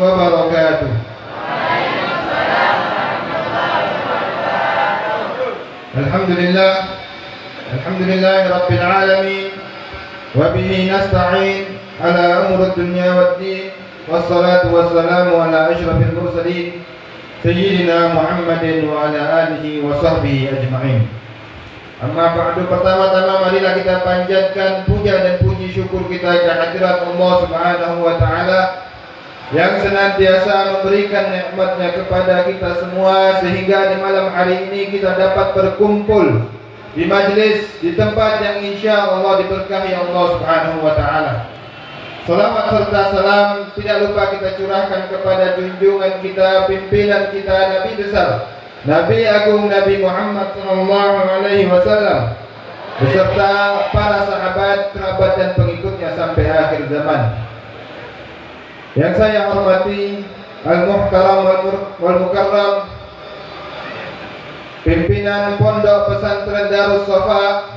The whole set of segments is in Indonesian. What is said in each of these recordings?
wabarakatuh. Alhamdulillah, alhamdulillah rabbil alamin, wa bihi nasta'in ala umuri dunya waddin, wassalatu wassalamu ala asyrafil mursalin sayyidina Muhammadin wa ala alihi wa sahbihi ajma'in. Amma ba'du, pertama-tama marilah kita panjatkan puja dan puji syukur kita kehadirat Allah Subhanahu wa taala yang senantiasa memberikan nikmat-Nya kepada kita semua, sehingga di malam hari ini kita dapat berkumpul di majlis, di tempat yang insya Allah diberkahi Allah Subhanahu wa taala. Salawat serta salam tidak lupa kita curahkan kepada junjungan kita, pimpinan kita, Nabi besar, Nabi agung, Nabi Muhammad sallallahu alaihi wasallam, beserta para sahabat, kerabat dan pengikutnya sampai akhir zaman. Yang saya hormati Al-Muhtaram wal-Mukarram, pimpinan Pondok Pesantren Darus Safa,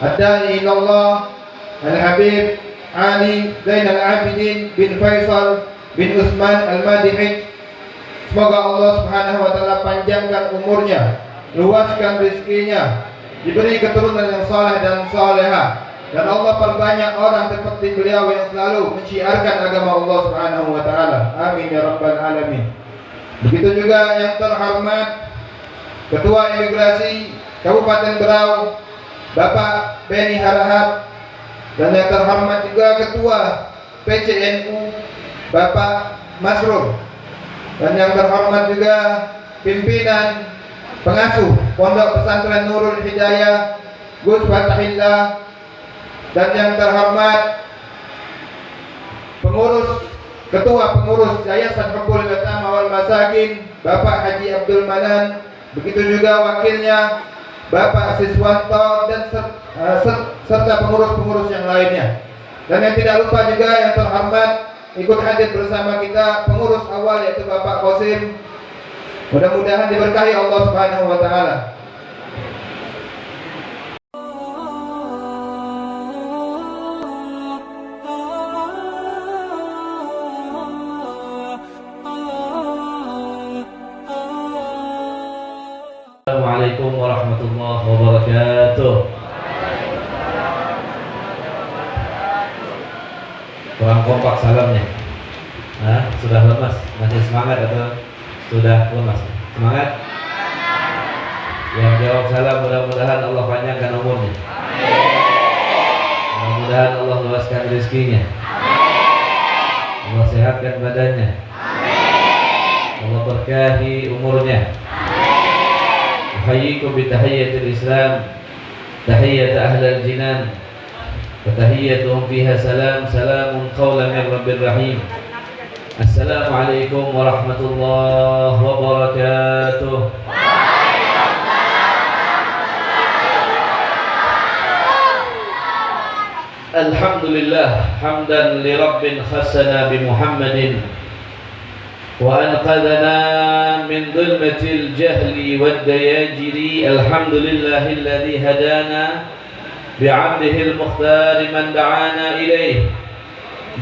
Ad-Da'i Ilallah Al-Habib Ali Zainal Abidin bin Faisal bin Utsman Al-Madihi. Semoga Allah Subhanahu wa taala panjangkan umurnya, luaskan rezekinya, diberi keturunan yang saleh dan salehah, dan Allah perbanyak orang seperti beliau yang selalu menciarkan agama Allah Subhanahu wa taala. Amin ya rabbal alamin. Begitu juga yang terhormat Ketua Imigrasi Kabupaten Berau, Bapak Beni Harahap, dan yang terhormat juga Ketua PCNU Bapak Masrur, dan yang terhormat juga pimpinan pengasuh Pondok Pesantren Nurul Hidayah Gus Fatahillah, dan yang terhormat Ketua Pengurus Yayasan Hubbul Yatama wal Masakin Bapak Haji Abdul Manan, begitu juga wakilnya Bapak Siswanto, dan serta pengurus-pengurus yang lainnya. Dan yang tidak lupa juga yang terhormat ikut hadir bersama kita pengurus awal yaitu Bapak Qasim. Mudah-mudahan diberkahi Allah Subhanahu wa taala. Assalamualaikum warahmatullahi wabarakatuh. Kurang kompak salamnya. Sudah lemas? Masih semangat atau sudah lemas? Semangat? Yang jawab salam mudah-mudahan Allah panjangkan umurnya. Mudah-mudahan Allah luaskan rezekinya. Allah sehatkan badannya. Allah berkahi umurnya. أحييكم بتحية الإسلام، تحية أهل الجنان، وتحيتهم فيها سلام قولا من رب رحيم. السلام عليكم ورحمة الله وبركاته. الحمد لله حمدا لرب خصنا بمحمد وأنقذنا من ظلمة الجهل والدياجر. الحمد لله الذي هدانا بعبده المختار من دعانا إليه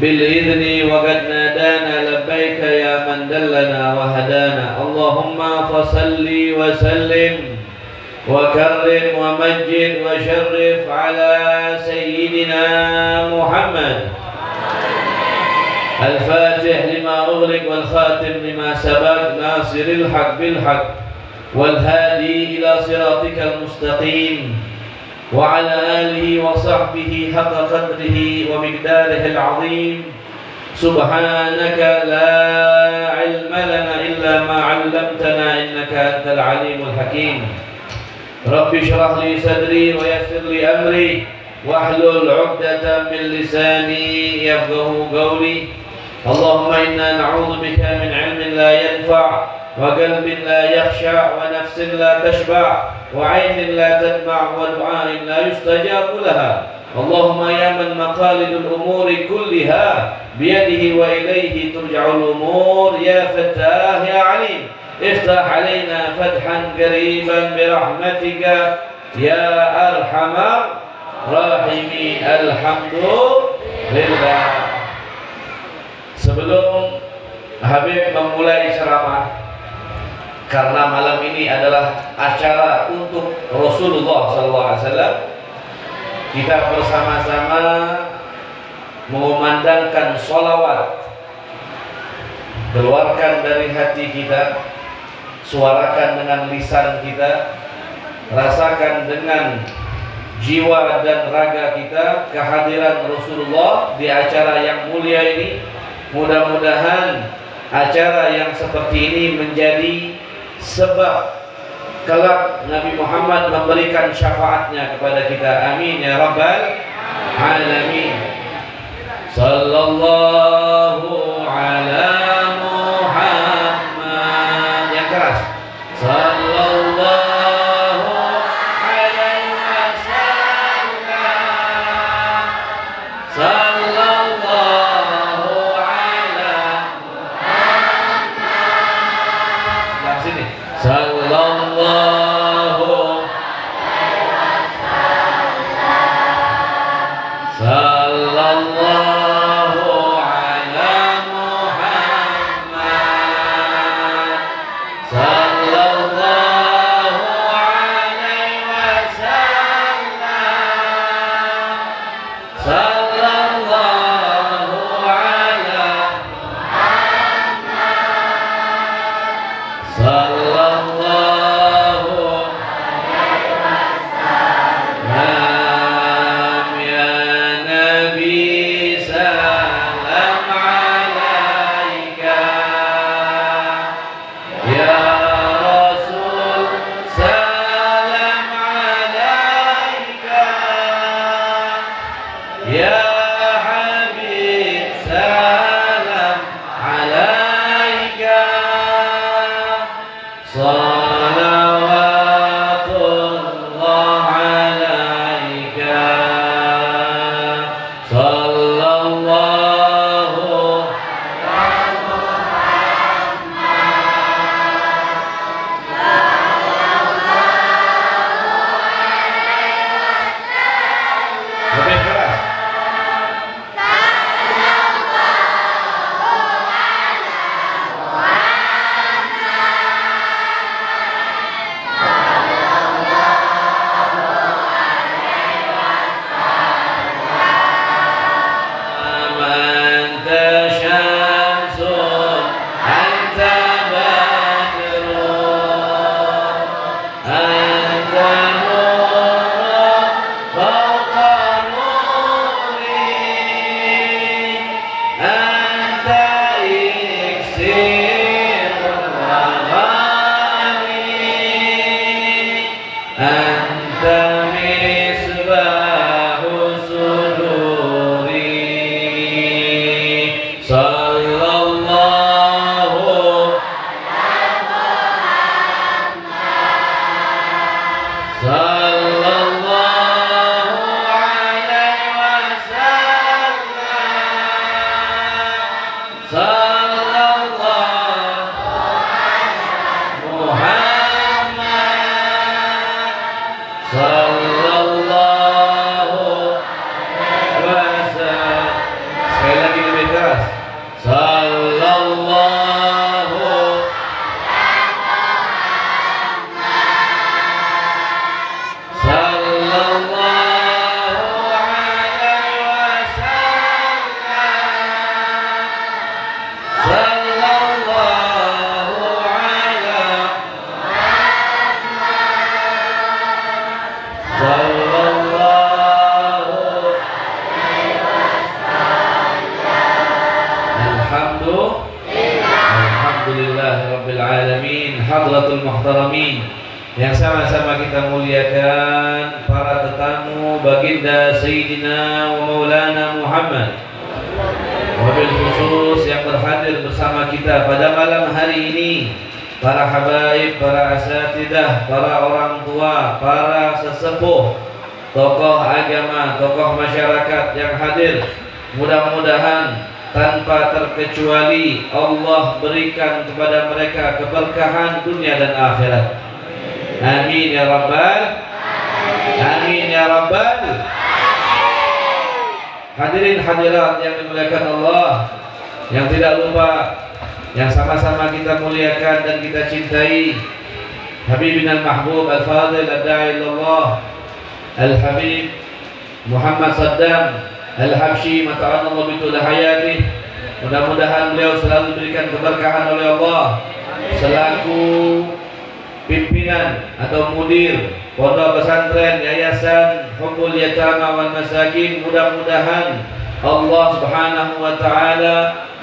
بالإذن وقد نادانا لبيك يا من دلنا وهدانا. اللهم فصل وسلم وكرم ومجد وشرف على سيدنا محمد الفاتح لما أغلق والخاتم لما سبق ناصر الحق بالحق والهادي إلى صراطك المستقيم وعلى آله وصحبه حق قدره ومقداره العظيم. سبحانك لا علم لنا إلا ما علمتنا إنك أنت العليم الحكيم. رب اشرح لي صدري ويسر لي أمري واحلل عقدة من لساني يفقه قولي. اللهم إنا نعوذ بك من علم لا ينفع وقلب لا يخشع ونفس لا تشبع وعين لا تدمع ودعاء لا يستجاب لها. اللهم يا من مقاليد الأمور كلها بيده وإليه ترجع الأمور يا فتاه يا عليم افتح علينا فتحا قريبا برحمتك يا أرحم الراحمين. الحمد lillah. Sebelum Habib memulai ceramah karena malam ini adalah acara untuk Rasulullah SAW. Kita bersama-sama mengumandangkan sholawat, keluarkan dari hati kita, suarakan dengan lisan kita, rasakan dengan jiwa dan raga kita kehadiran Rasulullah di acara yang mulia ini. Mudah-mudahan acara yang seperti ini menjadi sebab kelak Nabi Muhammad memberikan syafaatnya kepada kita. Amin ya rabbal alamin. Sallallahu ala Muhammad. Yang keras. Sallallahu alaihi wasallam. Sallallahu ala Muhammad. Yang sini. Sallallahu sallallahu ala Muhammad. Sallallahu alaihi wasallam. Sallallahu ala sallallahu ya Nabi salam alaika, ya Rasul salam alaika, ya Habib salam alaika. Salawatullah alaika. Sallallahu lebih keras. Anta syamsun, anta badrun, anta nurun fawqa nuri, anta iksirun wa ghani, anta misbahu suduri. Sallallahu sallallahu alaihi wasallam. Sallallahu Muhammad. Sallallahu wasallam. Sekali lagi lebih keras. Sallallahu sallallahu alaihi wasallam. Sallallahu ala sallallahu. Alhamdulillah Rabbil Alamin. Hadratul Muhtaramin, yang sama-sama kita muliakan para tetamu baginda Sayyidina wa Maulana Muhammad, wabil khusus yang berhadir bersama kita pada malam hari ini, para habaib, para asatidah, para orang tua, para sesepuh, tokoh agama, tokoh masyarakat yang hadir. Mudah-mudahan tanpa terkecuali Allah berikan kepada mereka keberkahan dunia dan akhirat. Amin ya rabbal, amin ya rabbal. Hadirin hadirat yang dimuliakan Allah, yang tidak lupa yang sama-sama kita muliakan dan kita cintai, Habibina al-Mahbub al-Fadil ad-Da'i ilallah Al-Habib Muhammad Saddam Al-Habsyi mata'anallahu bitul hayatih. Mudah-mudahan beliau selalu diberikan keberkahan oleh Allah selaku pimpinan atau mudir Pondok Pesantren Yayasan Hubbul Yatama wal Masakin. Mudah-mudahan Allah Subhanahu wa taala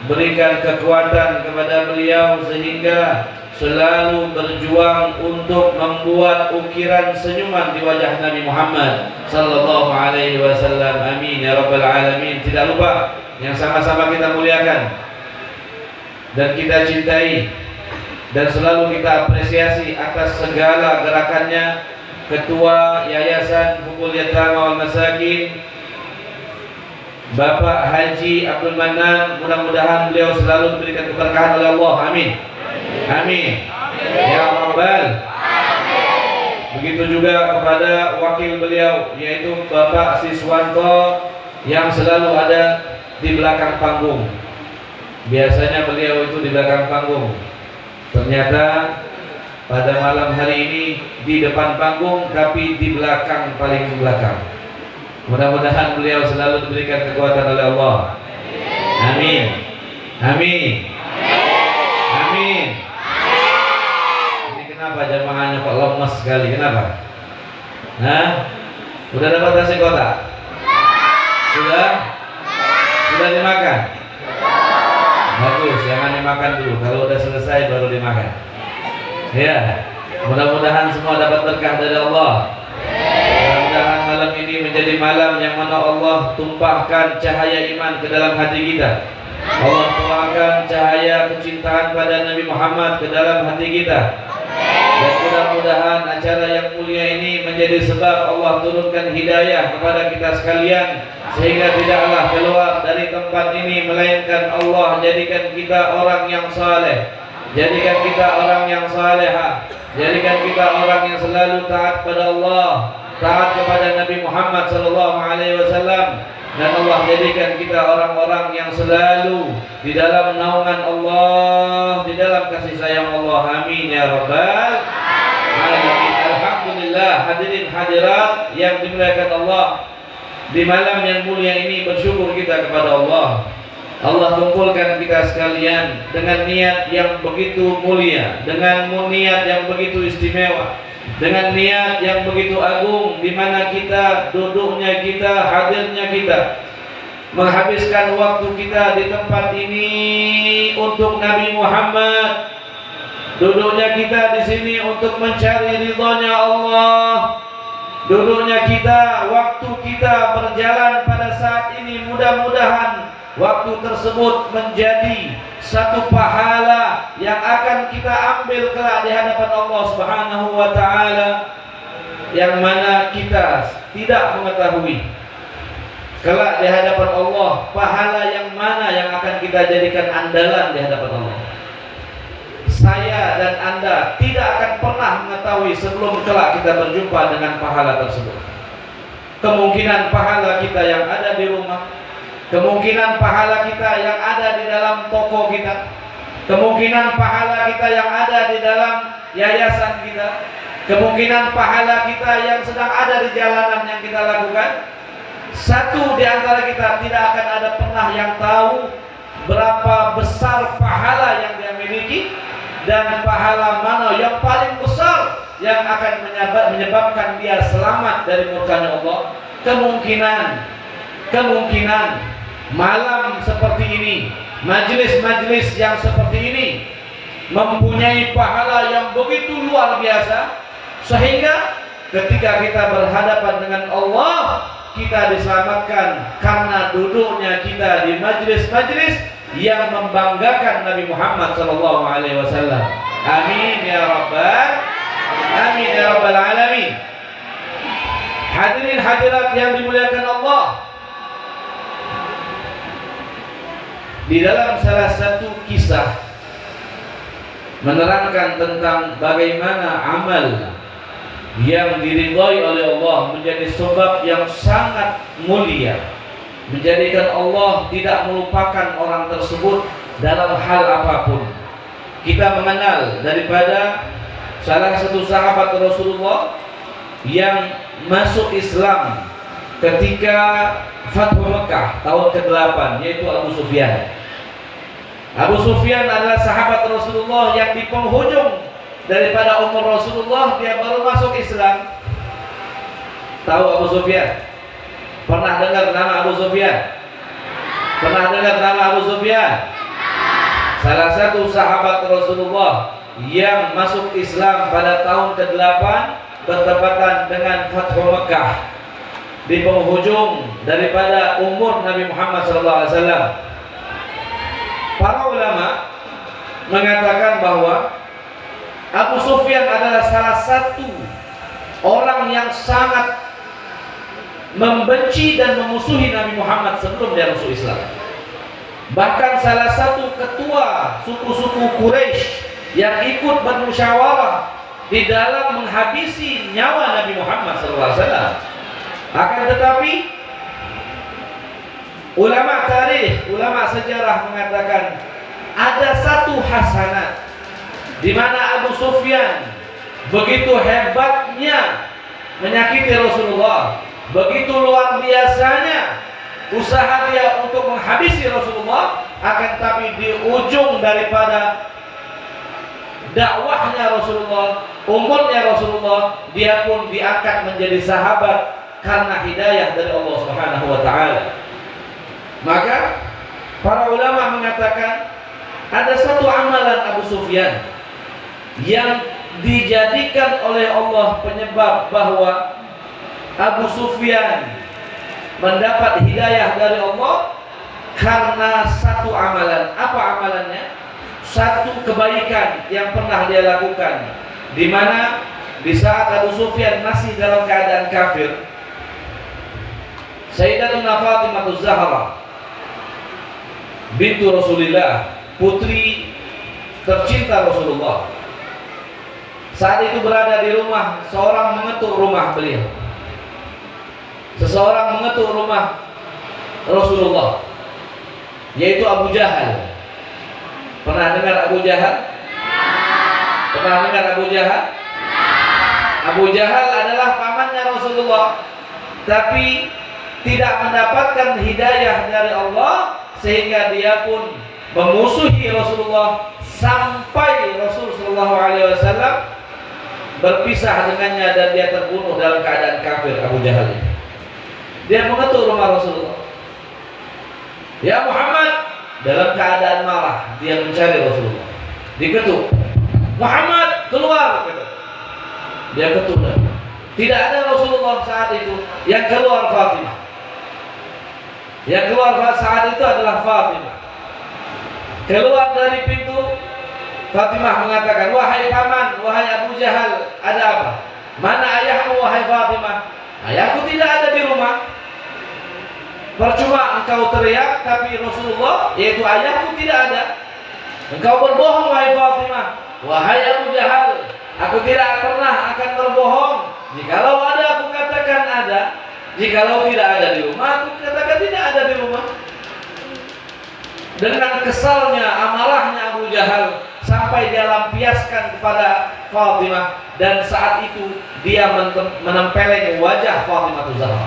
berikan kekuatan kepada beliau sehingga selalu berjuang untuk membuat ukiran senyuman di wajah Nabi Muhammad sallallahu alaihi wasallam. Amin ya rabbal alamin. Tidak lupa yang sama-sama kita muliakan dan kita cintai dan selalu kita apresiasi atas segala gerakannya Ketua Yayasan Hubbul Yatama wal Masakin Bapak Haji Abdul Manan. Mudah-mudahan beliau selalu diberikan keberkahan oleh Allah. Amin. Amin. Ya Rabbal. Begitu juga kepada wakil beliau yaitu Bapak Siswanto yang selalu ada di belakang panggung. Biasanya beliau itu di belakang panggung. Ternyata pada malam hari ini di depan panggung tapi di belakang, paling belakang. Mudah-mudahan beliau selalu diberikan kekuatan oleh Allah. Amin. Amin. Amin. Ini kenapa jamaahnya kok lemes sekali? Kenapa? Hah? Sudah dapat nasi kotak? Sudah? Sudah dimakan? Bagus, jangan dimakan dulu. Kalau udah selesai baru dimakan. Ya. Mudah-mudahan semua dapat berkah dari Allah. Mudah-mudahan malam ini menjadi malam yang mana Allah tumpahkan cahaya iman ke dalam hati kita. Allah tumpahkan cahaya kecintaan pada Nabi Muhammad ke dalam hati kita. Dan mudah-mudahan acara yang mulia ini menjadi sebab Allah turunkan hidayah kepada kita sekalian, sehingga tidaklah keluar dari tempat ini melainkan Allah jadikan kita orang yang saleh, jadikan kita orang yang salehah, jadikan kita orang yang selalu taat pada Allah, taat kepada Nabi Muhammad SAW, dan Allah jadikan kita orang-orang yang selalu di dalam naungan Allah, di dalam kasih sayang Allah. Amin ya rabbal alamin. Alhamdulillah, hadirin hadirat yang dimuliakan Allah, di malam yang mulia ini bersyukur kita kepada Allah. Allah kumpulkan kita sekalian dengan niat yang begitu mulia, dengan niat yang begitu istimewa, dengan niat yang begitu agung, di mana kita duduknya kita, hadirnya kita, menghabiskan waktu kita di tempat ini untuk Nabi Muhammad. Duduknya kita di sini untuk mencari ridhonya Allah. Duduknya kita, waktu kita berjalan pada saat ini, mudah-mudahan waktu tersebut menjadi satu pahala yang akan kita ambil kelak di hadapan Allah Subhanahu wa taala, yang mana kita tidak mengetahui kelak di hadapan Allah pahala yang mana yang akan kita jadikan andalan di hadapan Allah. Saya dan Anda tidak akan pernah mengetahui sebelum kelak kita berjumpa dengan pahala tersebut. Kemungkinan pahala kita yang ada di rumah, kemungkinan pahala kita yang ada di dalam toko kita, kemungkinan pahala kita yang ada di dalam yayasan kita, kemungkinan pahala kita yang sedang ada di jalanan yang kita lakukan. Satu di antara kita tidak akan ada pernah yang tahu berapa besar pahala yang dia miliki, dan pahala mana yang paling besar yang akan menyebabkan dia selamat dari murkanya Allah. Kemungkinan malam seperti ini, majelis-majelis yang seperti ini mempunyai pahala yang begitu luar biasa, sehingga ketika kita berhadapan dengan Allah, kita diselamatkan karena duduknya kita di majelis-majelis yang membanggakan Nabi Muhammad SAW. Amin ya rabbal, amin ya rabbal alamin. Hadirin hadirat yang dimuliakan Allah, di dalam salah satu kisah menerangkan tentang bagaimana amal yang diridhai oleh Allah menjadi sebab yang sangat mulia, menjadikan Allah tidak melupakan orang tersebut dalam hal apapun. kita mengenal daripada salah satu sahabat Rasulullah yang masuk Islam ketika Fathu Mekah tahun ke-8, yaitu Abu Sufyan. Abu Sufyan adalah sahabat Rasulullah yang di penghujung daripada umur Rasulullah dia baru masuk Islam. Tahu Abu Sufyan? Pernah dengar nama Abu Sufyan? Pernah dengar nama Abu Sufyan? Salah satu sahabat Rasulullah yang masuk Islam pada tahun ke-8 bertepatan dengan Fathu Mekah, di penghujung daripada umur Nabi Muhammad SAW. Para ulama mengatakan bahwa Abu Sufyan adalah salah satu orang yang sangat membenci dan memusuhi Nabi Muhammad sebelum dia masuk Islam. Bahkan salah satu ketua suku-suku Quraisy yang ikut bermusyawarah di dalam menghabisi nyawa Nabi Muhammad SAW. Akan tetapi ulama tarikh, ulama sejarah mengatakan ada satu hasanat di mana Abu Sufyan begitu hebatnya menyakiti Rasulullah, begitu luar biasanya usaha dia untuk menghabisi Rasulullah, akan tapi di ujung daripada dakwahnya Rasulullah, umurnya Rasulullah, dia pun diangkat menjadi sahabat karena hidayah dari Allah Subhanahu wa taala. Maka para ulama mengatakan ada satu amalan Abu Sufyan yang dijadikan oleh Allah penyebab bahwa Abu Sufyan mendapat hidayah dari Allah karena satu amalan. Apa amalannya? Satu kebaikan yang pernah dia lakukan, di mana di saat Abu Sufyan masih dalam keadaan kafir, Sayyidatuna Fatimah Az-Zahra bintu Rasulullah, putri tercinta Rasulullah, saat itu berada di rumah, seorang mengetuk rumah beliau. Seseorang mengetuk rumah Rasulullah, yaitu Abu Jahal. Pernah dengar Abu Jahal? Pernah dengar Abu Jahal? Abu Jahal adalah pamannya Rasulullah, tapi tidak mendapatkan hidayah dari Allah, sehingga dia pun memusuhi Rasulullah sampai Rasulullah SAW berpisah dengannya dan dia terbunuh dalam keadaan kafir. Abu Jahal ini, dia mengetuk rumah Rasulullah, "Ya Muhammad," dalam keadaan marah dia mencari Rasulullah, diketuk, "Muhammad, keluar!" Dia ketuk, tidak ada Rasulullah saat itu. Yang keluar Fatimah. Yang keluar saat itu adalah Fatimah. Keluar dari pintu, Fatimah mengatakan, "Wahai paman, wahai Abu Jahal, ada apa? Mana ayahmu wahai Fatimah?" "Ayahku tidak ada di rumah." "Percuma engkau teriak, tapi Rasulullah, yaitu ayahku, tidak ada." "Engkau berbohong wahai Fatimah." "Wahai Abu Jahal, aku tidak pernah akan berbohong. Jikalau ada, aku katakan ada. Jikalau tidak ada di rumah, aku katakan tidak ada di rumah." Dengan kesalnya, amarahnya Abu Jahal sampai dia lampiaskan kepada Fatimah, dan saat itu dia menempeleng wajah Fatimah Zahra.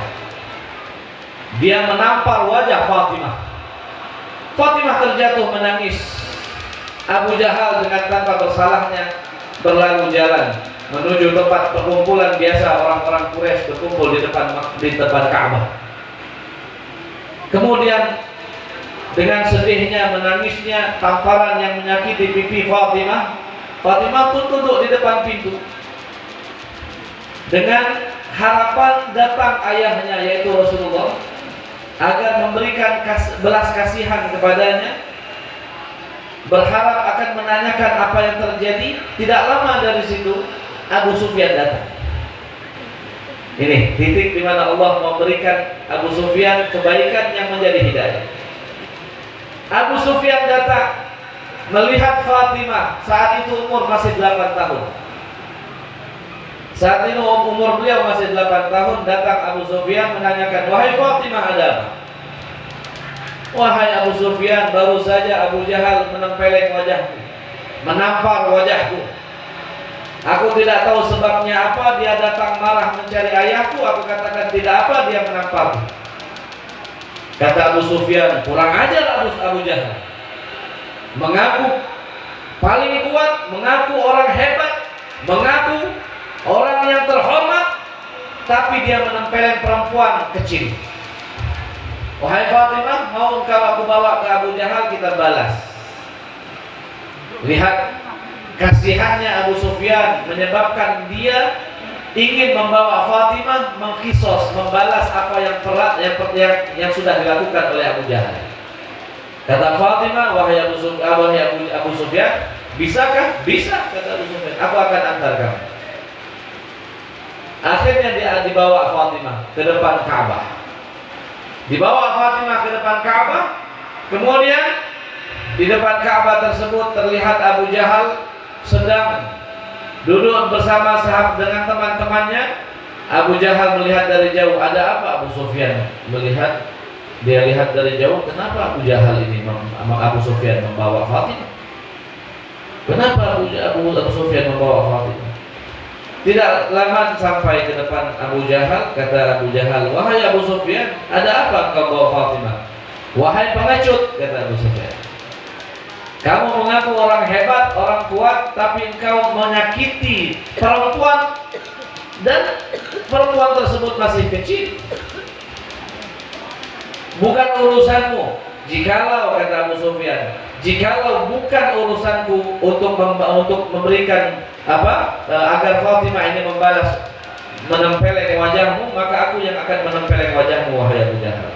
Dia menampar wajah Fatimah. Fatimah terjatuh menangis. Abu Jahal dengan tanpa bersalahnya berlalu jalan menuju tempat perkumpulan biasa orang-orang Quraisy berkumpul di depan Ka'bah. Kemudian dengan sedihnya, menangisnya, tamparan yang menyakiti pipi Fatimah, Fatimah pun duduk di depan pintu dengan harapan datang ayahnya, yaitu Rasulullah, agar memberikan belas kasihan kepadanya, berharap akan menanyakan apa yang terjadi. Tidak lama dari situ Abu Sufyan datang. Ini titik di mana Allah memberikan Abu Sufyan kebaikan yang menjadi hidayah. Abu Sufyan datang melihat Fatimah, saat itu umur masih 8 tahun. Saat itu umur beliau masih 8 tahun. Datang Abu Sufyan menanyakan, "Wahai Fatimah, ada apa?" "Wahai Abu Sufyan, baru saja Abu Jahal menempeleng wajahku. menampar wajahku. Aku tidak tahu sebabnya apa, dia datang marah mencari ayahku. Aku katakan tidak apa, dia menamparku. Kata Abu Sufyan, kurang ajar Abu Jahal. Mengaku paling kuat, mengaku orang hebat, mengaku orang yang terhormat, tapi dia menempelin perempuan kecil. Wahai Fatimah, mau engkau aku bawa ke Abu Jahal, kita balas. Lihat kasihannya Abu Sufyan menyebabkan dia ingin membawa Fatimah mengkisos, membalas apa yang sudah dilakukan oleh Abu Jahal. Kata Fatimah, wahai Abu Sufyan, bisakah? Bisa, kata Abu Sufyan, aku akan antar kamu. Akhirnya dia dibawa Fatimah ke depan Ka'bah. Dibawa Fatimah ke depan Ka'bah. Kemudian di depan Ka'bah tersebut terlihat Abu Jahal sedang duduk bersama sahabat dengan teman-temannya. Abu Jahal melihat dari jauh, ada apa? Abu Sufyan melihat, dia lihat dari jauh, kenapa Abu Jahal ini Abu Sufyan membawa Fatimah? Kenapa Abu Sufyan membawa Fatimah? Tidak lama sampai ke depan Abu Jahal, kata Abu Jahal, wahai Abu Sufyan, ada apa engkau bawa Fatimah? Wahai pengecut, kata Abu Sufyan, kamu mengaku orang hebat, orang kuat, tapi engkau menyakiti perempuan, dan perempuan tersebut masih kecil. Bukan urusanmu. Jikalau, kata Abu Sufyan, jikalau bukan urusanku untuk memberikan agar Fatimah ini membalas menempeleng wajahmu, maka aku yang akan menempeleng wajahmu, wahai Abu Jahal,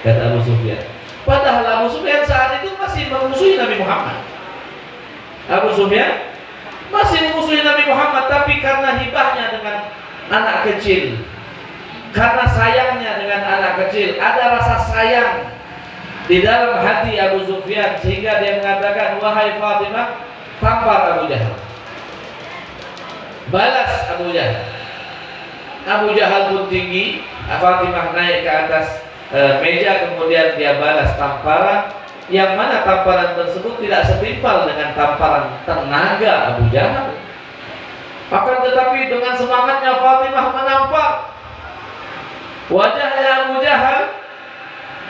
kata Abu Sufyan. Padahal Abu Sufyan saat itu masih memusuhi Nabi Muhammad. Abu Sufyan masih memusuhi Nabi Muhammad, tapi karena hibahnya dengan anak kecil, karena sayangnya dengan anak kecil, ada rasa sayang di dalam hati Abu Sufyan, sehingga dia mengatakan, wahai Fatimah, tampar Abu Jahal, balas Abu Jahal. Abu Jahal pun tinggi, Fatimah naik ke atas meja, kemudian dia balas tamparan, yang mana tamparan tersebut tidak setimpal dengan tamparan tenaga Abu Jahal. Akan tetapi dengan semangatnya Fatimah menampar wajahnya Abu Jahal,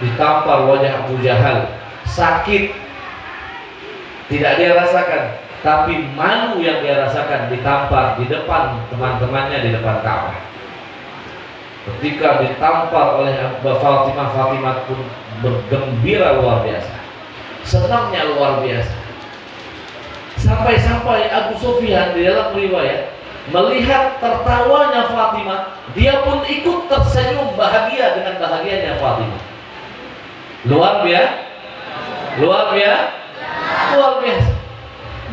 ditampar wajah Abu Jahal, sakit tidak dia rasakan, tapi malu yang dia rasakan ditampar di depan teman-temannya, di depan Ka'bah. Ketika ditampar oleh Fatimah, Fatimah pun bergembira luar biasa, senangnya luar biasa. Sampai-sampai Abu Sufyan di dalam riwayat melihat tertawanya Fatimah, dia pun ikut tersenyum bahagia dengan bahagianya Fatimah. Luar biasa, luar biasa, luar biasa.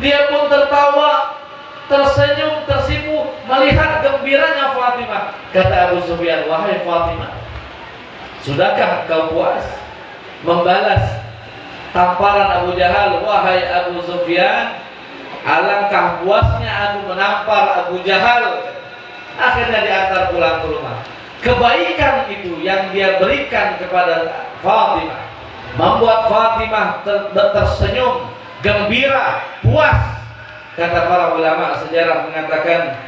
Dia pun tertawa, tersenyum, tersipu melihat gembiranya Fatimah. Kata Abu Sufyan, wahai Fatimah, sudahkah kau puas membalas tamparan Abu Jahal? Wahai Abu Sufyan, alangkah puasnya aku menampar Abu Jahal. Akhirnya diantar pulang ke rumah. Kebaikan itu yang dia berikan kepada Fatimah membuat Fatimah tersenyum, gembira, puas. Kata para ulama sejarah mengatakan,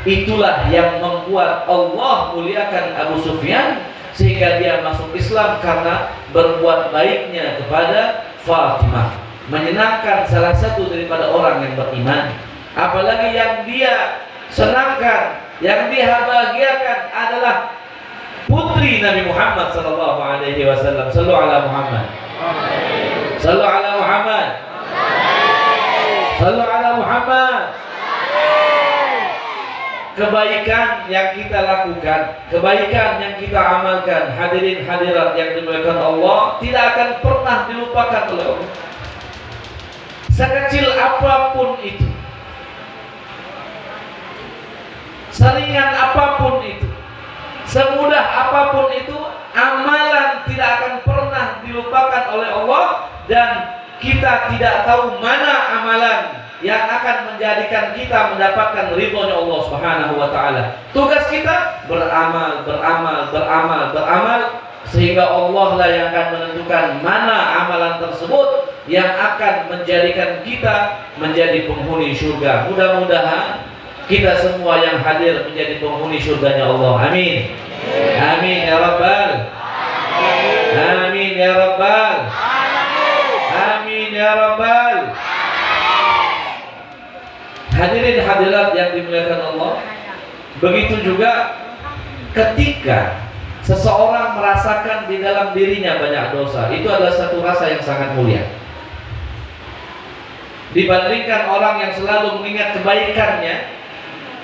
itulah yang membuat Allah muliakan Abu Sufyan sehingga dia masuk Islam, karena berbuat baiknya kepada Fatimah, menyenangkan salah satu daripada orang yang beriman. Apalagi yang dia senangkan, yang dia bahagiakan adalah putri Nabi Muhammad sallallahu alaihi wasallam. Sallu ala Muhammad. Sallu ala Muhammad. Sallu ala Muhammad. Kebaikan yang kita lakukan, kebaikan yang kita amalkan, hadirin hadirat yang dimuliakan Allah, tidak akan pernah dilupakan oleh Allah. Sekecil apapun itu, seringan apapun itu, semudah apapun itu, amalan tidak akan pernah dilupakan oleh Allah. Dan kita tidak tahu mana amalan yang akan menjadikan kita mendapatkan ridhonya Allah Subhanahu wa taala. Tugas kita beramal, beramal, beramal, beramal, sehingga Allah lah yang akan menentukan mana amalan tersebut yang akan menjadikan kita menjadi penghuni surga. Mudah-mudahan kita semua yang hadir menjadi penghuni surganya Allah. Amin. Amin ya rabbal. Amin ya rabbal. Amin ya rabbal. Hadirin hadirat yang dimuliakan Allah, begitu juga ketika seseorang merasakan di dalam dirinya banyak dosa, itu adalah satu rasa yang sangat mulia. Dibandingkan orang yang selalu mengingat kebaikannya,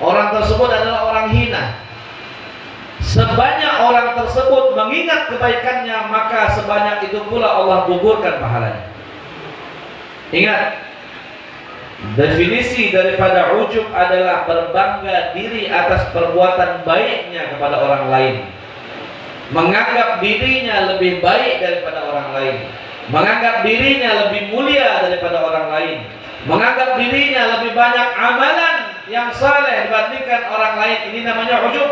orang tersebut adalah orang hina. Sebanyak orang tersebut mengingat kebaikannya, maka sebanyak itu pula Allah gugurkan pahalanya. Ingat, definisi daripada ujub adalah berbangga diri atas perbuatan baiknya kepada orang lain, menganggap dirinya lebih baik daripada orang lain, menganggap dirinya lebih mulia daripada orang lain, menganggap dirinya lebih banyak amalan yang saleh dibandingkan orang lain. Ini namanya ujub.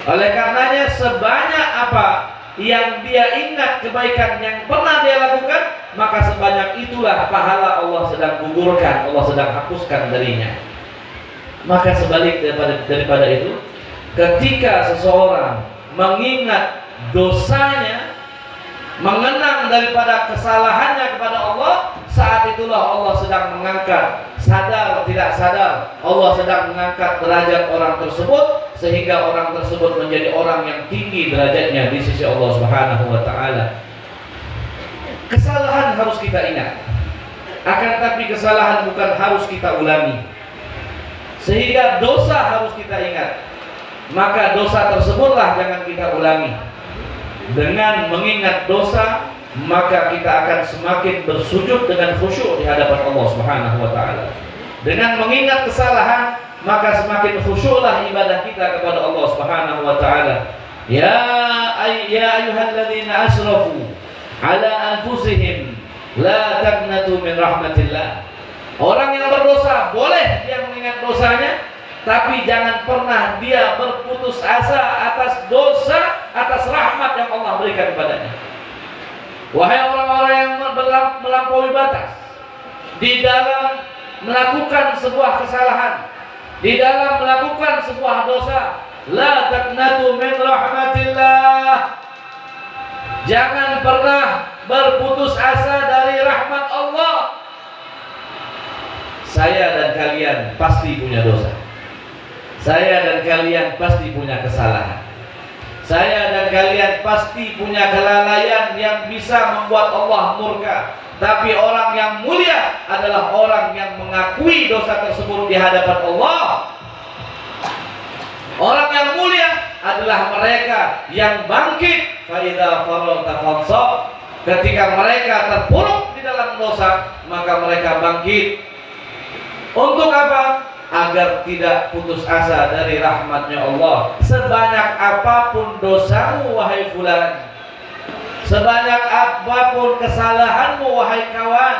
Oleh karenanya, sebanyak apa yang dia ingat kebaikan yang pernah dia lakukan, maka sebanyak itulah pahala Allah sedang gugurkan, Allah sedang hapuskan darinya. Maka sebalik daripada itu, ketika seseorang mengingat dosanya, mengenang daripada kesalahannya kepada Allah, saat itulah Allah sedang mengangkat, sadar tidak sadar, Allah sedang mengangkat derajat orang tersebut, sehingga orang tersebut menjadi orang yang tinggi derajatnya di sisi Allah Subhanahu wa taala. Kesalahan harus kita ingat, akan tapi kesalahan bukan harus kita ulangi. Sehingga dosa harus kita ingat, maka dosa tersebutlah jangan kita ulangi. Dengan mengingat dosa, maka kita akan semakin bersujud dengan khusyuk di hadapan Allah Subhanahu wa taala. Dengan mengingat kesalahan, maka semakin khusyuklah ibadah kita kepada Allah Subhanahu wa taala. Ya ayyuhalladzina asrafu ala anfusihim la taqnatu min rahmatillah. Orang yang berdosa boleh dia mengingat dosanya, tapi jangan pernah dia berputus asa atas dosa, atas rahmat yang Allah berikan kepadanya. Wahai orang-orang yang melampaui batas di dalam melakukan sebuah kesalahan, di dalam melakukan sebuah dosa, la taqnatu min rahmatillah. Jangan pernah berputus asa dari rahmat Allah. Saya dan kalian pasti punya dosa. Saya dan kalian pasti punya kesalahan. Saya dan kalian pasti punya kelalaian yang bisa membuat Allah murka. Tapi orang yang mulia adalah orang yang mengakui dosa tersebut di hadapan Allah. Orang yang mulia adalah mereka yang bangkit fa idza faragta fansab. Ketika mereka terpuruk di dalam dosa, maka mereka bangkit. Untuk apa? Agar tidak putus asa dari rahmatnya Allah. Sebanyak apapun dosamu wahai fulan, sebanyak apapun kesalahanmu wahai kawan,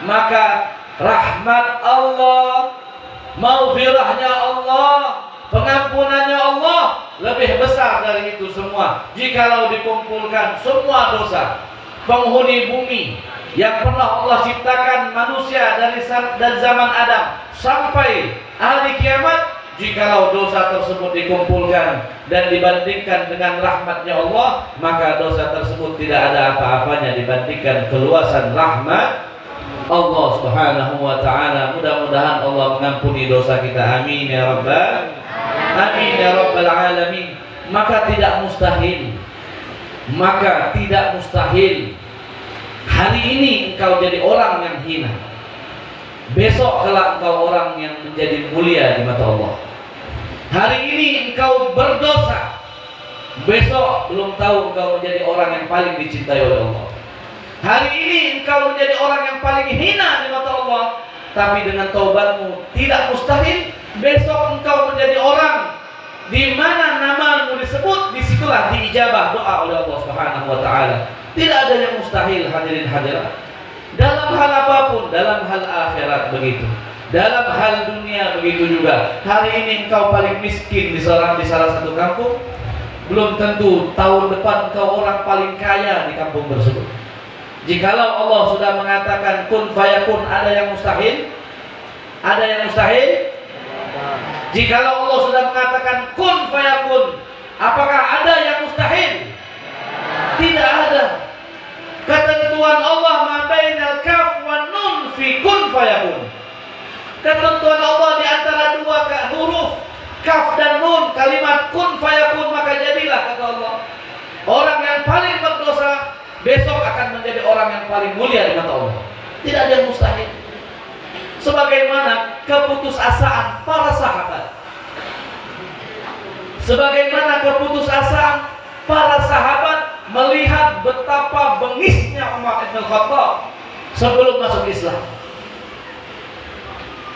maka rahmat Allah, maghfirahnya Allah, pengampunannya Allah lebih besar dari itu semua. Jikalau dikumpulkan semua dosa penghuni bumi yang pernah Allah ciptakan manusia dari zaman Adam sampai hari kiamat, jikalau dosa tersebut dikumpulkan dan dibandingkan dengan rahmatnya Allah, maka dosa tersebut tidak ada apa-apanya dibandingkan keluasan rahmat Allah Subhanahu wa taala. Mudah-mudahan Allah mengampuni dosa kita. Amin ya rabbal amin ya rabbal alamin. Maka tidak mustahil hari ini engkau jadi orang yang hina, besok kelak engkau orang yang menjadi mulia di mata Allah. Hari ini engkau berdosa, besok belum tahu engkau menjadi orang yang paling dicintai oleh Allah. Hari ini engkau menjadi orang yang paling hina di mata Allah, tapi dengan taubatmu tidak mustahil besok engkau menjadi orang di mana namamu disebut, disitulah diijabah doa oleh Allah Subhanahu wa taala. Tidak ada yang mustahil, hadirin hadirat. Dalam hal apapun, dalam hal akhirat begitu, dalam hal dunia begitu juga. Hari ini engkau paling miskin di salah satu kampung, belum tentu tahun depan engkau orang paling kaya di kampung tersebut. Jikalau Allah sudah mengatakan kun fayakun, ada yang mustahil? Ada yang mustahil? Jikalau Allah sudah mengatakan kun fayakun, apakah ada yang mustahil? Tidak ada. Ketentuan Allah ma bainal kaf wan nun fi kun fayakun. Ketentuan Allah di antara dua huruf kaf dan nun, kalimat kun fayakun, maka jadilah, kata Allah. Orang yang paling berdosa besok akan menjadi orang yang paling mulia di mata Allah. Tidak ada yang mustahil. Sebagaimana keputusasaan para sahabat. Sebagaimana keputusasaan para sahabat melihat betapa bengisnya Umar bin Khattab sebelum masuk Islam.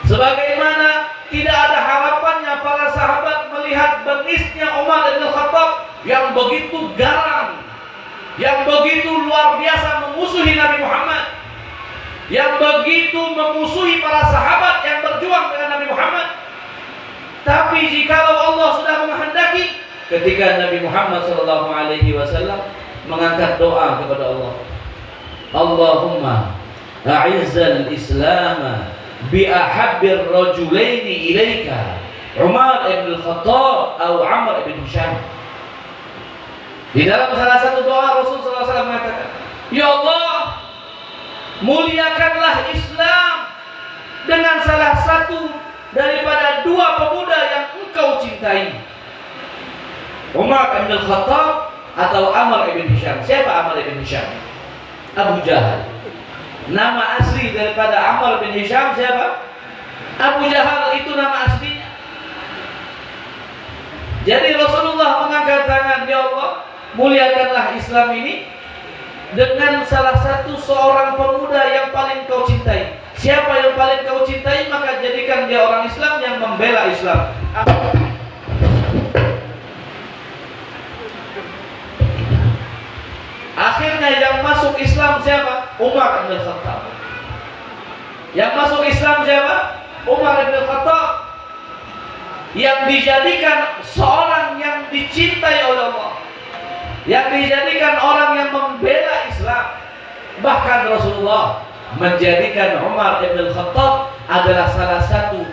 Sebagaimana tidak ada harapannya para sahabat melihat bengisnya Umar bin Khattab yang begitu garang, yang begitu luar biasa memusuhi Nabi Muhammad, yang begitu memusuhi para sahabat yang berjuang dengan Nabi Muhammad. Tapi jikalau Allah sudah menghendaki, ketika Nabi Muhammad SAW mengangkat doa kepada Allah, Allahumma a'izzal Islam bi ahabbir rajulaini ilaika, Umar ibn Khattab atau Amr ibn Hisham. Di dalam salah satu doa Rasulullah SAW mengatakan, ya Allah, muliakanlah Islam dengan salah satu daripada dua pemuda yang engkau cintai, Umar ibn Khattab atau Amr ibn Hisham. Siapa Amr ibn Hisham? Abu Jahal. Nama asli daripada Amr bin Hisham siapa? Abu Jahal, itu nama aslinya. Jadi Rasulullah mengangkat tangan, ya Allah, muliakanlah Islam ini dengan salah satu seorang pemuda yang paling kau cintai. Siapa yang paling kau cintai, maka jadikan dia orang Islam yang membela Islam. Akhirnya yang masuk Islam siapa? Umar bin Khattab. Yang masuk Islam siapa? Umar bin Khattab. Yang dijadikan seorang yang dicintai oleh Allah, yang dijadikan orang yang membela Islam. Bahkan Rasulullah menjadikan Umar bin Khattab adalah salah satu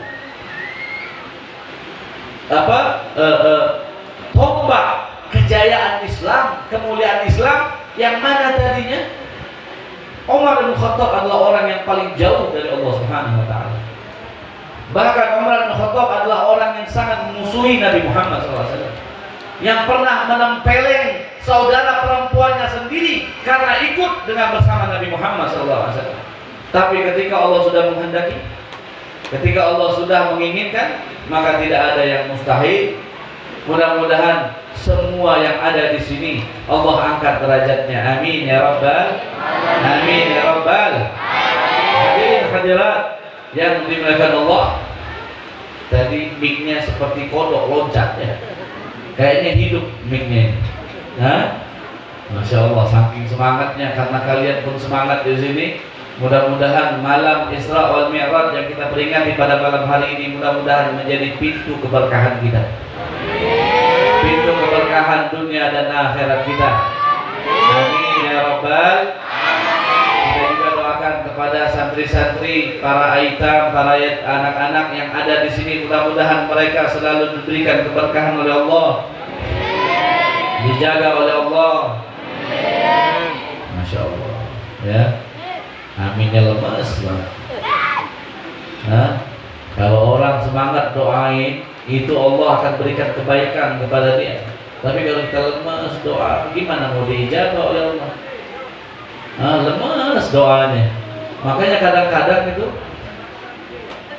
tombak kejayaan Islam, kemuliaan Islam, yang mana tadinya Umar bin Khattab adalah orang yang paling jauh dari Allah Subhanahu wa taala. Bahkan Umar bin Khattab adalah orang yang sangat memusuhi Nabi Muhammad SAW, yang pernah menempeleng saudara perempuannya sendiri karena ikut dengan bersama Nabi Muhammad SAW. Tapi ketika Allah sudah menghendaki, ketika Allah sudah menginginkan, maka tidak ada yang mustahil. Mudah-mudahan semua yang ada di sini Allah angkat derajatnya. Amin ya rabbal amin ya rabbal hadirin hadirat yang dimuliakan Allah. Tadi mic-nya seperti kodok loncat ya. Kayaknya hidup mic-nya. Hah? Masya Allah, saking semangatnya, karena kalian pun semangat di sini. Mudah-mudahan malam Isra wal Mi'raj yang kita peringati pada malam hari ini mudah-mudahan menjadi pintu keberkahan kita, pintu keberkahan dunia dan akhirat kita. Amin ya rabbal. Kita juga doakan kepada santri-santri, para aitam, para anak-anak yang ada di sini, mudah-mudahan mereka selalu diberikan keberkahan oleh Allah, dijaga oleh Allah. Masya Allah ya. Aminnya lemas banget. Kalau orang semangat doain, itu Allah akan berikan kebaikan kepada dia. Tapi kalau kita lemas doa, gimana mau diijabah oleh Allah? Lemas doanya. Makanya kadang-kadang itu,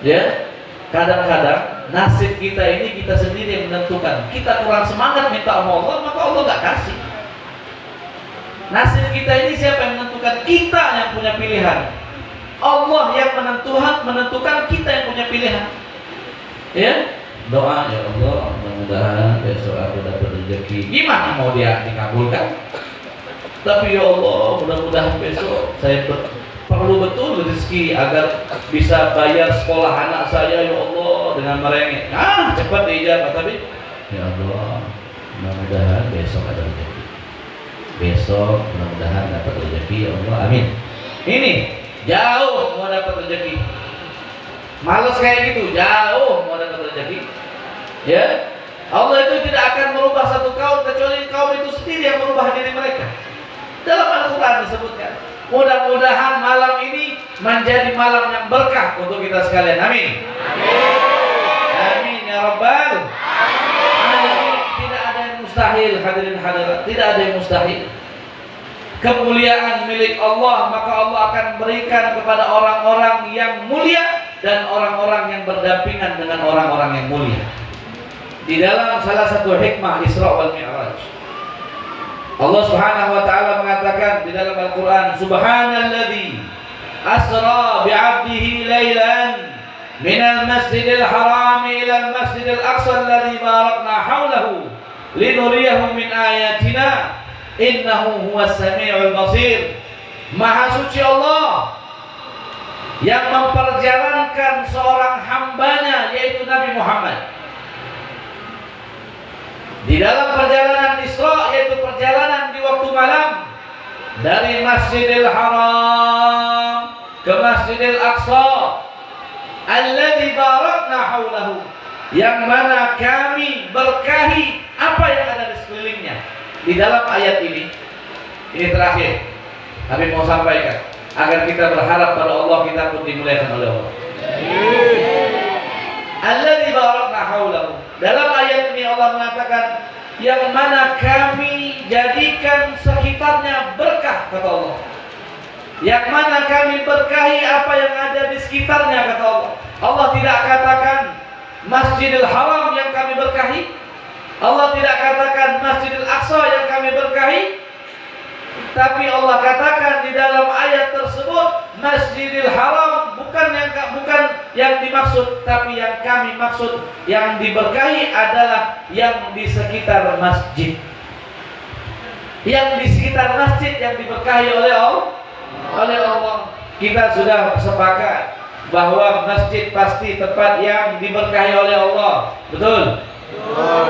ya, kadang-kadang nasib kita ini kita sendiri yang menentukan. Kita kurang semangat minta sama Allah, maka Allah nggak kasih. Nasib kita ini siapa yang menentukan? Kita yang punya pilihan. Allah yang menentukan, kita yang punya pilihan. Ya, doa, ya Allah, mudah-mudahan besok aku dapat rezeki. Gimana mau dia dikabulkan? Tapi ya Allah, mudah-mudahan besok saya perlu betul rezeki agar bisa bayar sekolah anak saya, ya Allah, dengan merengek. Cepat diijabah. Tapi ya Allah, mudah-mudahan besok ada rezeki. Besok mudah-mudahan dapat rezeki. rezeki ya Allah, amin. Ini jauh mau dapat rezeki. Males kayak gitu, jauh mau dapat rezeki. Ya, Allah itu tidak akan merubah satu kaum kecuali kaum itu sendiri yang merubah diri mereka. Dalam Al-Quran disebutkan, mudah-mudahan malam ini menjadi malam yang berkah untuk kita sekalian, amin. Amin ya Rabbal alamin. Tidak ada yang mustahil, hadirin hadirat, tidak ada yang mustahil. Kemuliaan milik Allah, maka Allah akan berikan kepada orang-orang yang mulia dan orang-orang yang berdampingan dengan orang-orang yang mulia. Di dalam salah satu hikmah Isra wal Mi'raj, Allah Subhanahu wa taala mengatakan di dalam Al-Qur'an, Subhanalladzi asra bi'abdihi lailan minal masjidil haram ila al-masjidil aqsa alladzi barakna haulahu linuriyahu min ayatina innahu huwas samiul basir. Maha suci Allah yang memperjalankan seorang hambanya yaitu Nabi Muhammad di dalam perjalanan Isra, yaitu perjalanan di waktu malam dari Masjidil Haram ke Masjidil Aqsa alladzi barakna haulahu, yang mana kami berkahi apa yang ada di sekelilingnya. Di dalam ayat ini terakhir kami mau sampaikan agar kita berharap pada Allah, kita pun dimuliakan oleh Allah. Alladzi barakna haulahu. Dalam ayat ini Allah mengatakan yang mana kami jadikan sekitarnya berkah, kata Allah. Yang mana kami berkahi apa yang ada di sekitarnya, kata Allah. Allah tidak katakan Masjidil Haram yang kami berkahi. Allah tidak katakan Masjidil Aqsa yang kami berkahi. Tapi Allah katakan di dalam ayat tersebut Masjidil Haram bukan yang dimaksud, tapi yang kami maksud yang diberkahi adalah yang di sekitar masjid. Yang di sekitar masjid yang diberkahi oleh Allah. Kita sudah sepakat bahwa masjid pasti tempat yang diberkahi oleh Allah. Betul?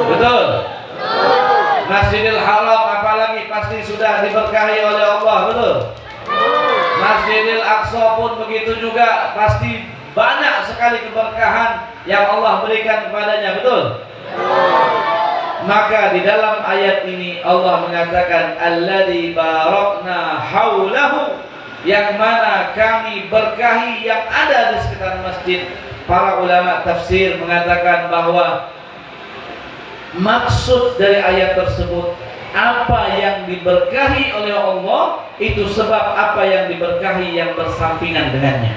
Betul. Masjidil Haram apalagi pasti sudah diberkahi oleh Allah, betul? Masjidil Aqsa pun begitu juga, pasti banyak sekali keberkahan yang Allah berikan kepadanya, betul? Maka di dalam ayat ini Allah mengatakan alladzi barakna haulahu, yang mana kami berkahi yang ada di sekitar masjid. Para ulama tafsir mengatakan bahwa maksud dari ayat tersebut, apa yang diberkahi oleh Allah itu sebab apa yang diberkahi yang bersampingan dengannya,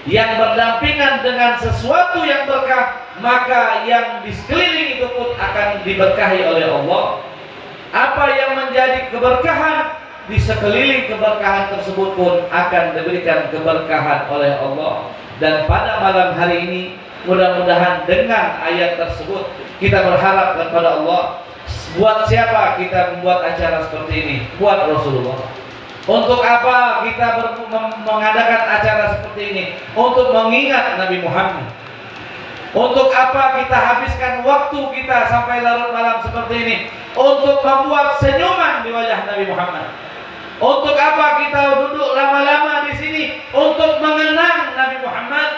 yang berdampingan dengan sesuatu yang berkah, maka yang di sekeliling itu pun akan diberkahi oleh Allah. Apa yang menjadi keberkahan di sekeliling keberkahan tersebut pun akan diberikan keberkahan oleh Allah. Dan pada malam hari ini mudah-mudahan dengan ayat tersebut kita berharap kepada Allah. Buat siapa kita membuat acara seperti ini? Buat Rasulullah. Untuk apa kita mengadakan acara seperti ini? Untuk mengingat Nabi Muhammad. Untuk apa kita habiskan waktu kita sampai larut malam seperti ini? Untuk membuat senyuman di wajah Nabi Muhammad. Untuk apa kita duduk lama-lama di sini? Untuk mengenang Nabi Muhammad.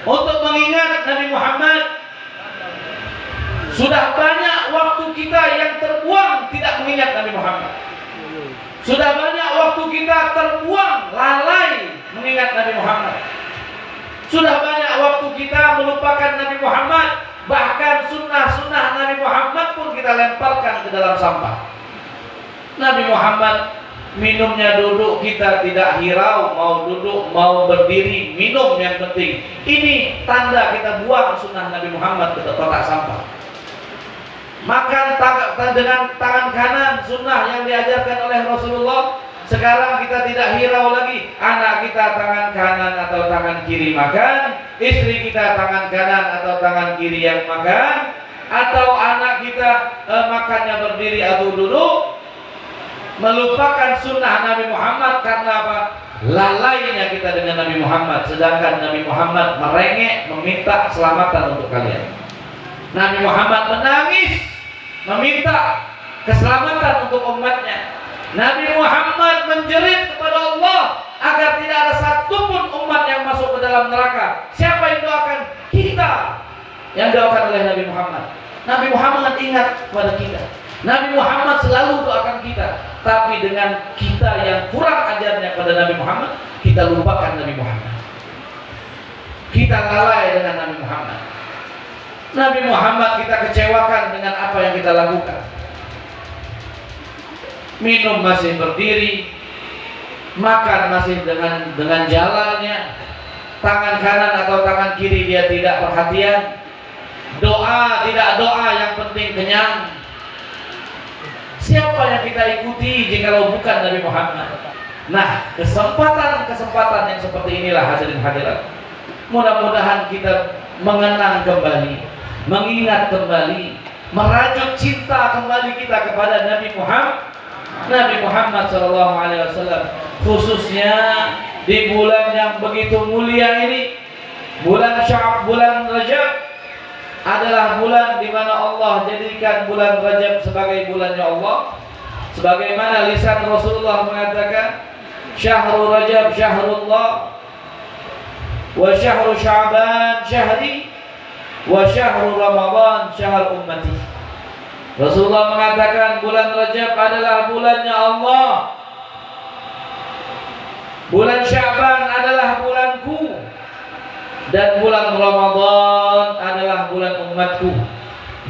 Untuk mengingat Nabi Muhammad. Sudah banyak waktu kita yang terbuang tidak mengingat Nabi Muhammad. Sudah banyak waktu kita terbuang lalai mengingat Nabi Muhammad. Sudah banyak waktu kita melupakan Nabi Muhammad. Bahkan sunnah-sunnah Nabi Muhammad pun kita lemparkan ke dalam sampah. Nabi Muhammad minumnya duduk, kita tidak hirau, mau duduk, mau berdiri, minum yang penting. Ini tanda kita buang sunnah Nabi Muhammad ke kotak sampah. Makan dengan tangan kanan, sunnah yang diajarkan oleh Rasulullah. Sekarang kita tidak hirau lagi. Anak kita tangan kanan atau tangan kiri makan, istri kita tangan kanan atau tangan kiri yang makan, atau anak kita makannya berdiri atau duduk. Melupakan sunnah Nabi Muhammad karena apa? Lalainya kita dengan Nabi Muhammad. Sedangkan Nabi Muhammad merengek meminta keselamatan untuk kalian. Nabi Muhammad menangis meminta keselamatan untuk umatnya. Nabi Muhammad menjerit kepada Allah agar tidak ada satupun umat yang masuk ke dalam neraka. Siapa yang doakan? Kita yang doakan oleh Nabi Muhammad. Nabi Muhammad ingat kepada kita. Nabi Muhammad selalu doakan kita. Tapi dengan kita yang kurang ajarnya pada Nabi Muhammad, kita lupakan Nabi Muhammad. Kita lalai dengan Nabi Muhammad. Nabi Muhammad kita kecewakan dengan apa yang kita lakukan. Minum masih berdiri, makan masih dengan jalannya, tangan kanan atau tangan kiri dia tidak perhatian, doa tidak doa, yang penting kenyang. Siapa yang kita ikuti jikalau bukan Nabi Muhammad? Nah, kesempatan yang seperti inilah hadirin hadirat. Mudah-mudahan kita mengenang kembali, mengingat kembali, merajut cinta kembali kita kepada Nabi Muhammad SAW, khususnya di bulan yang begitu mulia ini, bulan Rajab adalah bulan di mana Allah jadikan bulan Rajab sebagai bulannya Allah, sebagaimana lisan Rasulullah mengatakan, syahrul Rajab syahrullah, wa syahru Sya'ban syahri, wa syahru Ramadan syahr ummati. Rasulullah mengatakan bulan Rajab adalah bulannya Allah, bulan Sya'ban adalah bulanku, dan bulan Ramadan adalah bulan umatku.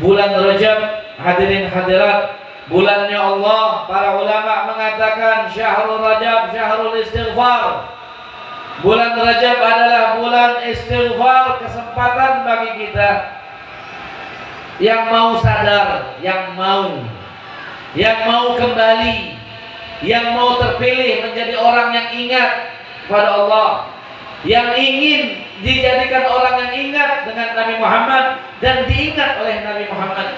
Bulan Rajab, hadirin hadirat, bulannya Allah. Para ulama mengatakan syahrul Rajab syahrul istighfar. Bulan Rajab adalah bulan istighfar, kesempatan bagi kita yang mau sadar, yang mau kembali, yang mau terpilih menjadi orang yang ingat kepada Allah, yang ingin dijadikan orang yang ingat dengan Nabi Muhammad dan diingat oleh Nabi Muhammad.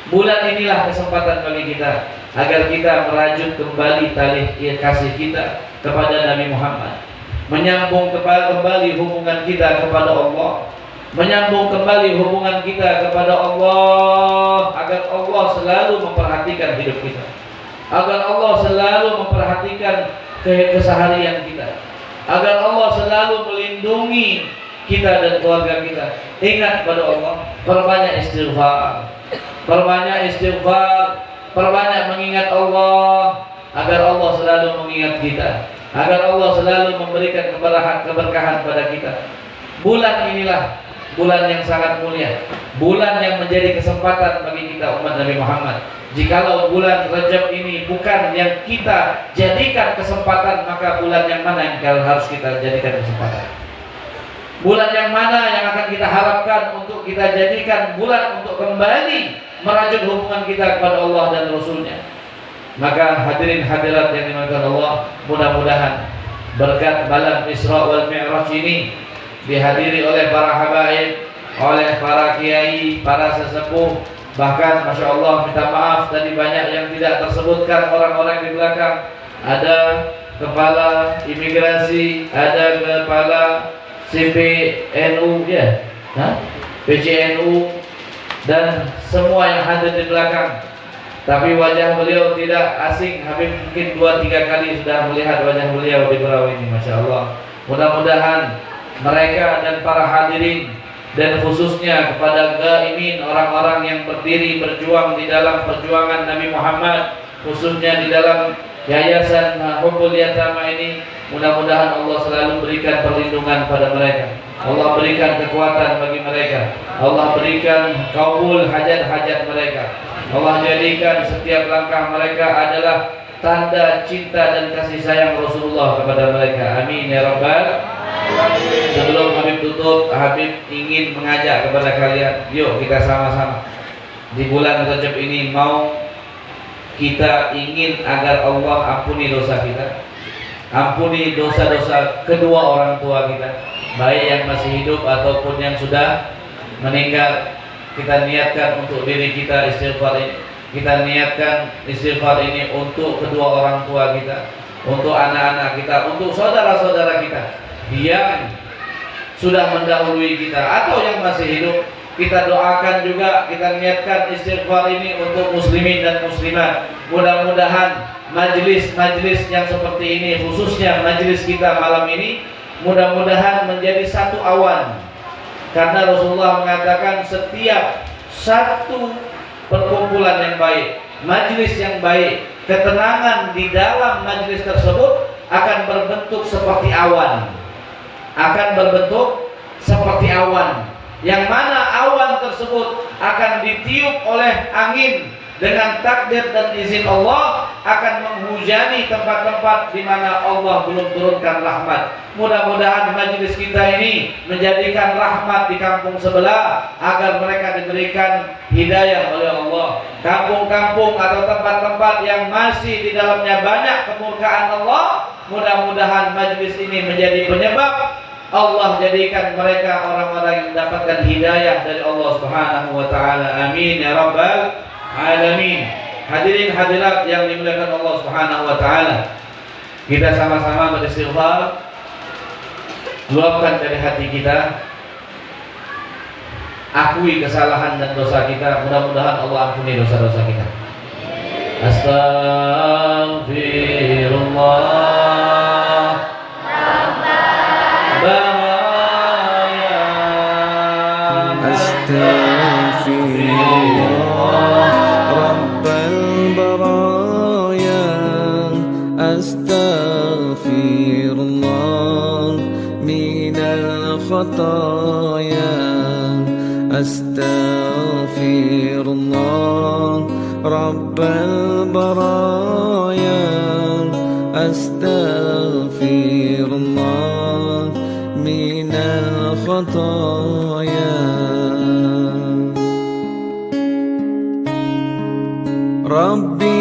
Bulan inilah kesempatan bagi kita agar kita merajut kembali tali kasih kita kepada Nabi Muhammad, menyambung kembali hubungan kita kepada Allah, menyambung kembali hubungan kita kepada Allah, agar Allah selalu memperhatikan hidup kita, agar Allah selalu memperhatikan keseharian kita, agar Allah selalu melindungi kita dan keluarga kita. Ingat pada Allah, perbanyak istighfar, perbanyak mengingat Allah, agar Allah selalu mengingat kita, agar Allah selalu memberikan keberkahan pada kita. Bulan inilah bulan yang sangat mulia, bulan yang menjadi kesempatan bagi kita umat Nabi Muhammad. Jikalau bulan Rajab ini bukan yang kita jadikan kesempatan, maka bulan yang mana yang harus kita jadikan kesempatan? Bulan yang mana yang akan kita harapkan untuk kita jadikan bulan untuk kembali merajut hubungan kita kepada Allah dan Rasulnya? Maka hadirin hadirat yang dimuliakan Allah, mudah-mudahan berkat malam Isra wal Mi'raj ini dihadiri oleh para habaib, oleh para kiai, para sesepuh, bahkan Masya Allah, minta maaf tadi banyak yang tidak tersebutkan orang-orang di belakang. Ada kepala imigrasi, ada kepala CPNU, ya, PCNU, dan semua yang hadir di belakang. Tapi wajah beliau tidak asing, Habib mungkin 2-3 kali sudah melihat wajah beliau di perahu ini, Masya Allah. Mudah-mudahan mereka dan para hadirin, dan khususnya kepada gaimin, orang-orang yang berdiri berjuang di dalam perjuangan Nabi Muhammad, khususnya di dalam Yayasan Hubbul Yatama ini, mudah-mudahan Allah selalu berikan perlindungan pada mereka, Allah berikan kekuatan bagi mereka, Allah berikan kabul hajat-hajat mereka, Allah jadikan setiap langkah mereka adalah tanda cinta dan kasih sayang Rasulullah kepada mereka. Amin ya Rabbal. Sebelum Habib tutup, Habib ingin mengajak kepada kalian, yuk kita sama-sama di bulan Rajab ini mau kita ingin agar Allah ampuni dosa kita, ampuni dosa-dosa kedua orang tua kita, baik yang masih hidup ataupun yang sudah meninggal. Kita niatkan untuk diri kita istighfar ini, kita niatkan istighfar ini untuk kedua orang tua kita, untuk anak-anak kita, untuk saudara-saudara kita yang sudah mendahului kita atau yang masih hidup. kita doakan juga, kita niatkan istighfar ini untuk muslimin dan muslimat. Mudah-mudahan majelis-majelis yang seperti ini, khususnya majelis kita malam ini, mudah-mudahan menjadi satu awan. Karena Rasulullah mengatakan setiap satu perkumpulan yang baik, majelis yang baik, ketenangan di dalam majelis tersebut akan berbentuk seperti awan. Akan berbentuk seperti awan. Yang mana awan tersebut akan ditiup oleh angin dengan takdir dan izin Allah, akan menghujani tempat-tempat di mana Allah belum turunkan rahmat. Mudah-mudahan majelis kita ini menjadikan rahmat di kampung sebelah agar mereka diberikan hidayah oleh Allah. Kampung-kampung atau tempat-tempat yang masih di dalamnya banyak kemurkaan Allah, mudah-mudahan majelis ini menjadi penyebab Allah jadikan mereka orang-orang yang mendapatkan hidayah dari Allah Subhanahu wa taala. Amin ya rabbal alamin. Hadirin hadirat yang dimuliakan Allah Subhanahu wa taala. Kita sama-sama beristighfar. Luapkan dari hati kita. Akui kesalahan dan dosa kita. Mudah-mudahan Allah ampuni dosa-dosa kita. Astaghfirullah. Astaghfirullah Rabbal baraya. Astaghfirullah minal khataya. Rabbi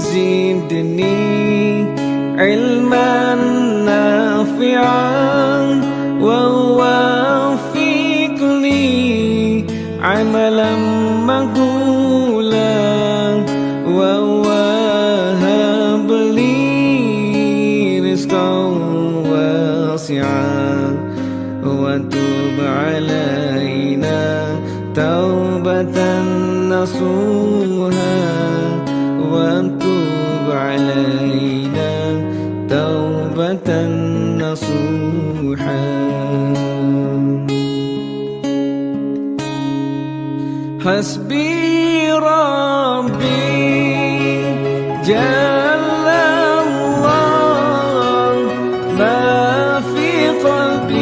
zidni ilman nafi'an wa wafiqni amalan maqbulan wa wahab li rizqan wasi'an wa tub alaina taubatan nasuha wa tub alaina taubatan nasuha. Hasbi Rabbi Jalla Allah ma fi qalbi